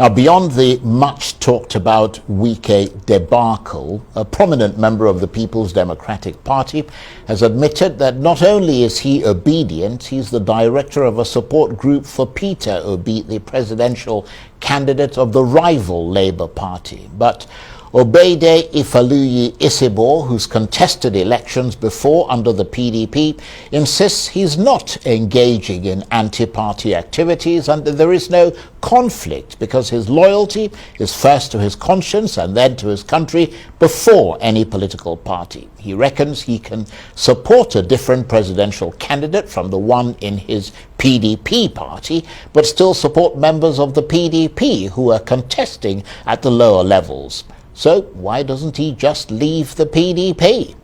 Now, beyond the much talked about Wike debacle, a prominent member of the People's Democratic Party has admitted that not only is he obedient, he's the director of a support group for Peter Obi, the presidential candidate of the rival Labour Party. But Obede Ifaluyi Isibor, who's contested elections before under the PDP, insists he's not engaging in anti-party activities and that there is no conflict because his loyalty is first to his conscience and then to his country before any political party. He reckons he can support a different presidential candidate from the one in his PDP party, but still support members of the PDP who are contesting at the lower levels. So why doesn't he just leave the PDP?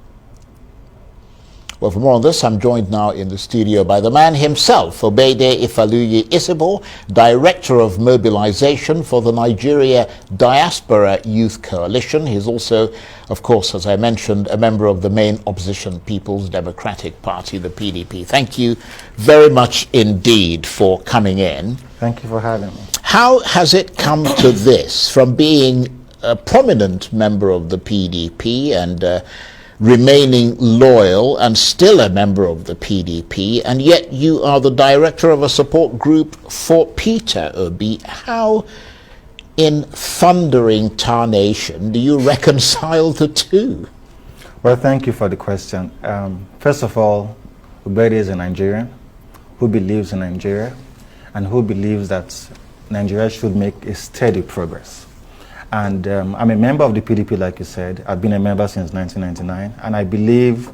Well, for more on this, I'm joined now in the studio by the man himself, Obede Ifaluyi Isibor, Director of Mobilization for the Nigeria Diaspora Youth Coalition. He's also, of course, as I mentioned, a member of the main opposition People's Democratic Party, the PDP. Thank you very much indeed for coming in. Thank you for having me. How has it come to this, from being a prominent member of the PDP and remaining loyal and still a member of the PDP, and yet you are the director of a support group for Peter Obi? How in thundering tarnation do you reconcile the two? Well, thank you for the question. First of all, Obede is a Nigerian who believes in Nigeria and who believes that Nigeria should make a steady progress. And I'm a member of the PDP, like you said. I've been a member since 1999, and I believe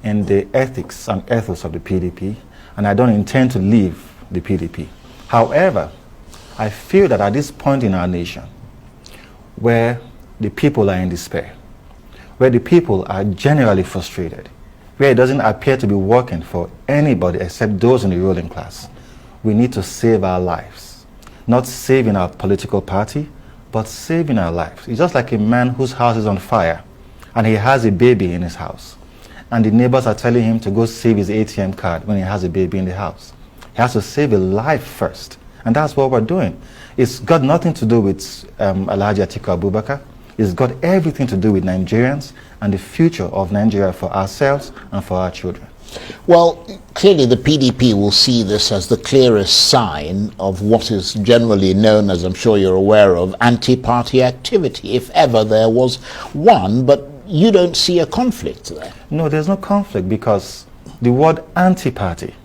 in the ethics and ethos of the PDP, and I don't intend to leave the PDP. However, I feel that at this point in our nation, where the people are in despair, where the people are generally frustrated, where it doesn't appear to be working for anybody except those in the ruling class, we need to save our lives. Not saving our political party, but saving our lives. It's just like a man whose house is on fire and he has a baby in his house, and the neighbors are telling him to go save his ATM card when he has a baby in the house. He has to save a life first, and that's what we're doing. It's got nothing to do with Alhaji Atiku Abubakar. It's got everything to do with Nigerians and the future of Nigeria for ourselves and for our children. Well, clearly the PDP will see this as the clearest sign of what is generally known, as I'm sure you're aware of, anti-party activity, if ever there was one, but you don't see a conflict there. No, there's no conflict, because the word anti-party,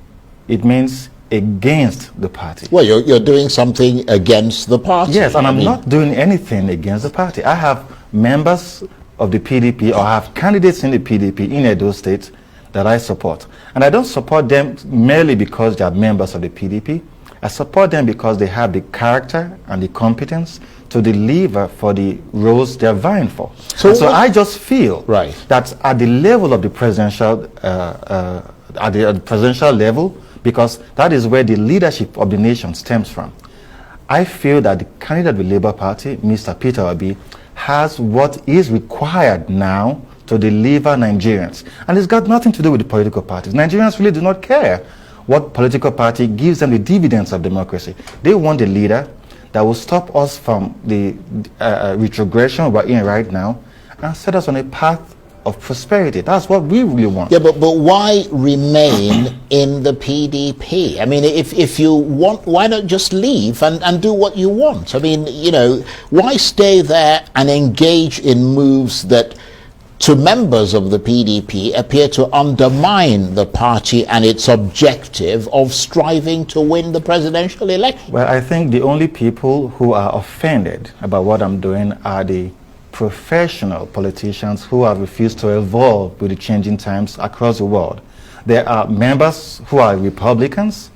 it means against the party. Well, you're doing something against the party. Yes, and I'm not doing anything against the party. I have members of the PDP, or I have candidates in the PDP in Edo State that I support. And I don't support them merely because they are members of the PDP. I support them because they have the character and the competence to deliver for the roles they're vying for. So I just feel that at the level of the presidential, at the presidential level, because that is where the leadership of the nation stems from, I feel that the candidate of the Labour Party, Mr. Peter Obi, has what is required now to deliver Nigerians. And it's got nothing to do with the political parties. Nigerians really do not care what political party gives them the dividends of democracy. They want a leader that will stop us from the retrogression we're in right now and set us on a path of prosperity. That's what we really want. Yeah, but why remain in the PDP? I mean, if you want, why not just leave and do what you want? I mean, you know, why stay there and engage in moves that to members of the PDP appear to undermine the party and its objective of striving to win the presidential election? Well, I think the only people who are offended about what I'm doing are the professional politicians who have refused to evolve with the changing times across the world. There are members who are Republicans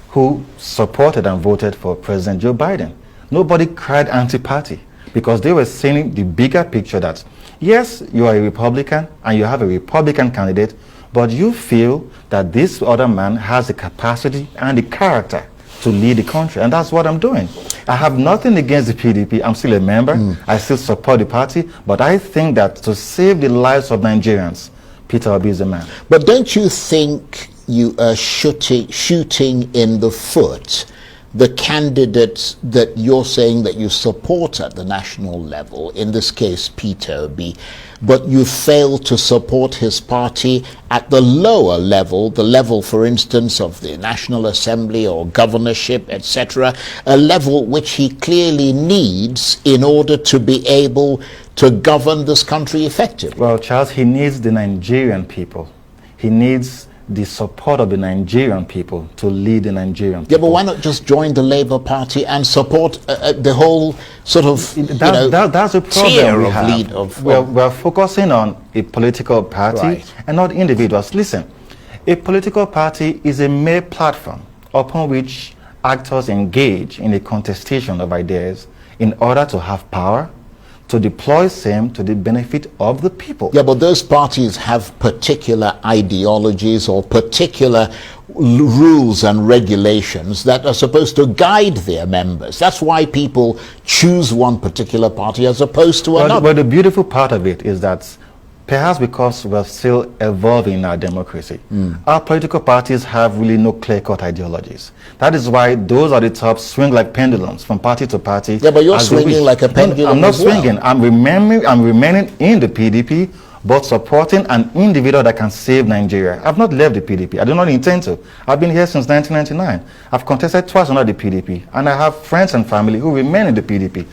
who supported and voted for President Joe Biden. Nobody cried anti-party because they were seeing the bigger picture that, yes, you are a Republican and you have a Republican candidate, but you feel that this other man has the capacity and the character to lead the country, and that's what I'm doing. I have nothing against the PDP. I'm still a member. I still support the party, but I think that to save the lives of Nigerians, Peter Obi is the man. But don't you think you are shooting in the foot the candidates that you're saying that you support at the national level, in this case Peter Obi, but you fail to support his party at the lower level, the level, for instance, of the National Assembly or governorship, etc., a level which he clearly needs in order to be able to govern this country effectively? Well, Charles, he needs the Nigerian people. He needs the support of the Nigerian people to lead the Nigerian people. Yeah, but why not just join the Labour Party and support the whole sort of that's a problem we have. We're focusing on a political party, right, and not individuals. Listen, a political party is a mere platform upon which actors engage in a contestation of ideas in order to have power, to deploy same to the benefit of the people. Yeah, but those parties have particular ideologies or particular rules and regulations that are supposed to guide their members. That's why people choose one particular party as opposed to another. But the beautiful part of it is that perhaps because we're still evolving in our democracy, our political parties have really no clear-cut ideologies. That is why those at the top swing like pendulums from party to party. Yeah, but you're swinging like a pendulum. I'm not swinging. I'm remaining in the PDP, but supporting an individual that can save Nigeria. I've not left the PDP. I do not intend to. I've been here since 1999. I've contested twice under the PDP, and I have friends and family who remain in the PDP.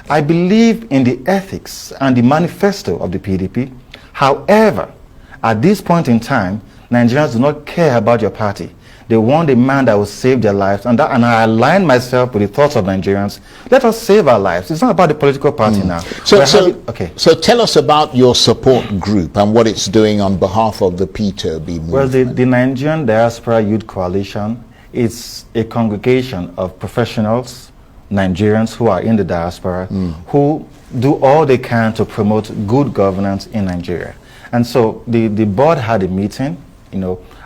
I believe in the ethics and the manifesto of the PDP. However, at this point in time, Nigerians do not care about your party. They want a man that will save their lives, and I align myself with the thoughts of Nigerians. Let us save our lives. It's not about the political party now. So tell us about your support group and what it's doing on behalf of the Peter Obi movement. Well, the Nigerian Diaspora Youth Coalition is a congregation of professionals, Nigerians who are in the diaspora, who do all they can to promote good governance in Nigeria. And so the board had a meeting,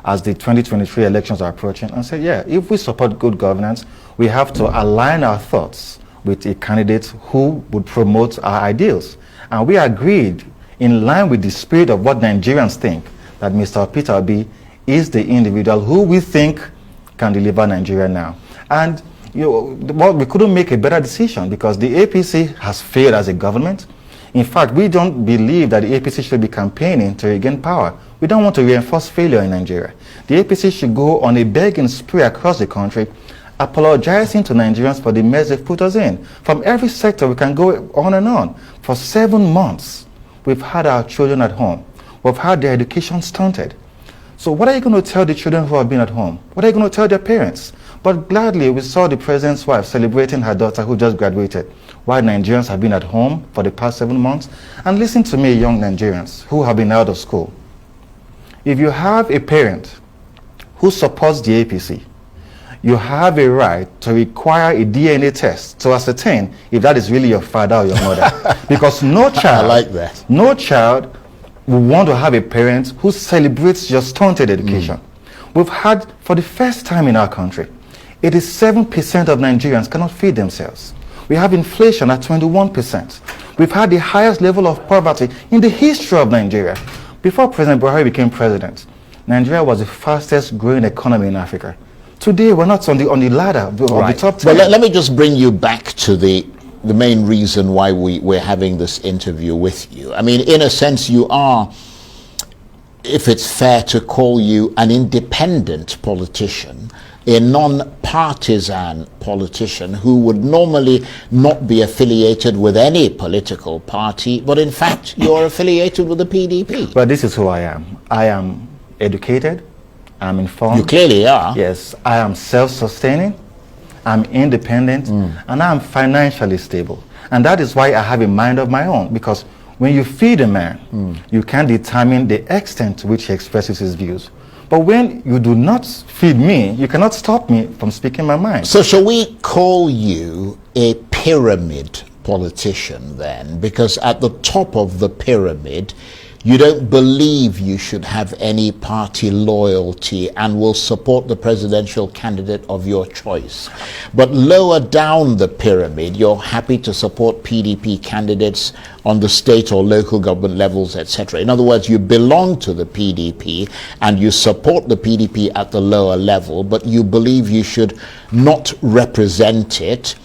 as the 2023 elections are approaching, and said, yeah, if we support good governance, we have to align our thoughts with a candidate who would promote our ideals. And we agreed, in line with the spirit of what Nigerians think, that Mr. Peter Obi is the individual who we think can deliver Nigeria now. And we couldn't make a better decision because the APC has failed as a government. In fact, we don't believe that the APC should be campaigning to regain power. We don't want to reinforce failure in Nigeria. The APC should go on a begging spree across the country, apologizing to Nigerians for the mess they've put us in. From every sector, we can go on and on. For 7 months, we've had our children at home. We've had their education stunted. So what are you going to tell the children who have been at home? What are you going to tell their parents? But gladly, we saw the president's wife celebrating her daughter who just graduated, while Nigerians have been at home for the past 7 months. And listen to me, young Nigerians who have been out of school. If you have a parent who supports the APC, you have a right to require a DNA test to ascertain if that is really your father or your mother. Because no child, I like that. No child will want to have a parent who celebrates your stunted education. We've had, for the first time in our country, 87% of Nigerians cannot feed themselves. We have inflation at 21%. We've had the highest level of poverty in the history of Nigeria. Before President Buhari became president, Nigeria was the fastest growing economy in Africa. Today, we're not on the ladder of the top 10. Well, let me just bring you back to the main reason why we're having this interview with you. I mean, in a sense, you are, if it's fair to call you an independent politician, a non-partisan politician who would normally not be affiliated with any political party, but in fact you're affiliated with the PDP. But this is who I am. I am educated, I'm informed. You clearly are. Yes, I am self-sustaining, I'm independent, and I'm financially stable. And that is why I have a mind of my own, because when you feed a man, you can determine the extent to which he expresses his views. But when you do not feed me, you cannot stop me from speaking my mind. So shall we call you a pyramid politician then? Because at the top of the pyramid, You don't believe you should have any party loyalty and will support the presidential candidate of your choice. But lower down the pyramid, you're happy to support PDP candidates on the state or local government levels, etc. In other words, you belong to the PDP and you support the PDP at the lower level, but you believe you should not represent it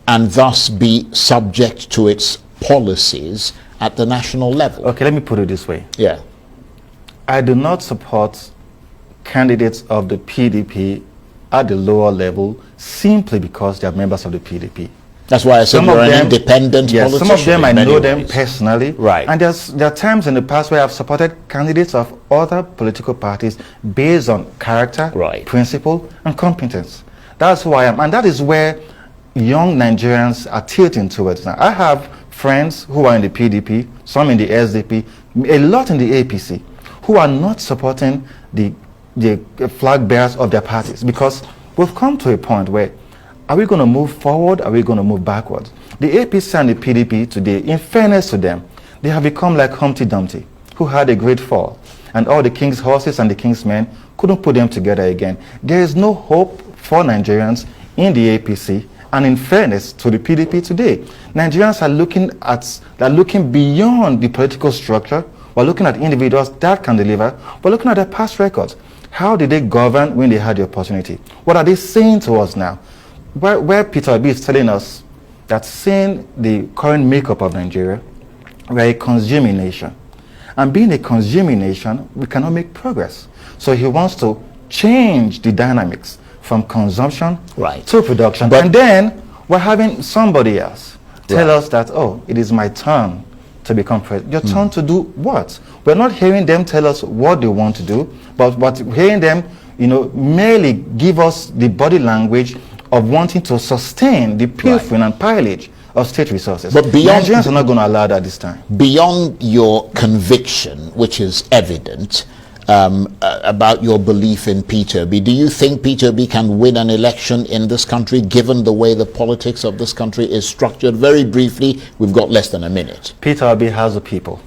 and thus be subject to its policies at the national level. Okay, let me put it this way. Yeah. I do not support candidates of the PDP at the lower level simply because they are members of the PDP. That's why I said you're an independent politician. Some of them I know them personally. Right. And there are times in the past where I've supported candidates of other political parties based on character, right, principle, and competence. That's who I am. And that is where young Nigerians are tilting towards now. I have friends who are in the PDP, some in the SDP, a lot in the APC, who are not supporting the flag bearers of their parties, because we've come to a point where, are we going to move forward? Are we going to move backwards? The APC and the PDP today, in fairness to them, they have become like Humpty Dumpty, who had a great fall, and all the king's horses and the king's men couldn't put them together again. There is no hope for Nigerians in the APC. And in fairness to the PDP today, Nigerians are looking beyond the political structure. We're looking at individuals that can deliver. We're looking at their past records. How did they govern when they had the opportunity? What are they saying to us now? Where Peter Obi is telling us that, seeing the current makeup of Nigeria, we're a consuming nation. And being a consuming nation, we cannot make progress. So he wants to change the dynamics from consumption to production. But and then we're having somebody else tell us that, oh, it is my turn to become president. Your turn to do what? We're not hearing them tell us what they want to do, but hearing them, merely give us the body language of wanting to sustain the pilfering and pillage of state resources. But Nigerians are not going to allow that this time. Beyond your conviction, which is evident, about your belief in Peter Obi, do you think Peter Obi can win an election in this country, given the way the politics of this country is structured? Very briefly, we've got less than a minute. Peter Obi has the people,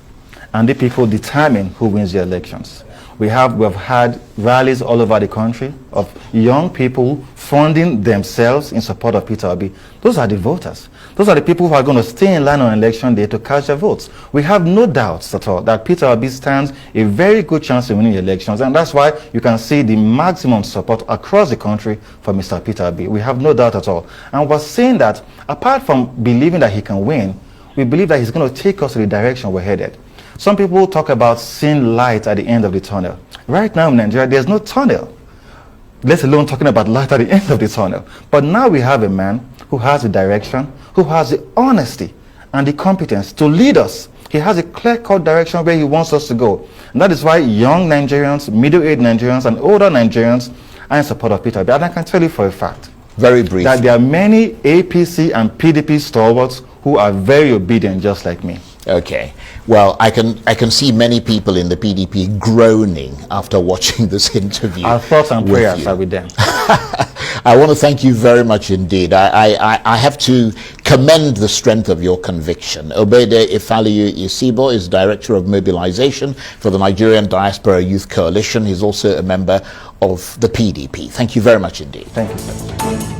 and the people determine who wins the elections. We've had rallies all over the country of young people funding themselves in support of Peter Obi. Those are the voters. Those are the people who are going to stay in line on election day to cast their votes. We have no doubts at all that Peter Obi stands a very good chance of winning the elections, and that's why you can see the maximum support across the country for Mr. Peter Obi. We have no doubt at all. And we're saying that, apart from believing that he can win, we believe that he's going to take us to the direction we're headed. Some people talk about seeing light at the end of the tunnel. Right now in Nigeria, there's no tunnel, let alone talking about light at the end of the tunnel. But now we have a man who has the direction, who has the honesty and the competence to lead us. He has a clear-cut direction where he wants us to go. And that is why young Nigerians, middle-aged Nigerians, and older Nigerians are in support of Peter Obi. And I can tell you for a fact, very briefly, that there are many APC and PDP stalwarts who are very obedient, just like me. Okay. Well, I can see many people in the PDP groaning after watching this interview. Our thoughts and prayers are with them. I want to thank you very much indeed. I have to commend the strength of your conviction. Obede Ifaliyu Isibo is Director of Mobilization for the Nigerian Diaspora Youth Coalition. He's also a member of the PDP. Thank you very much indeed. Thank you, sir.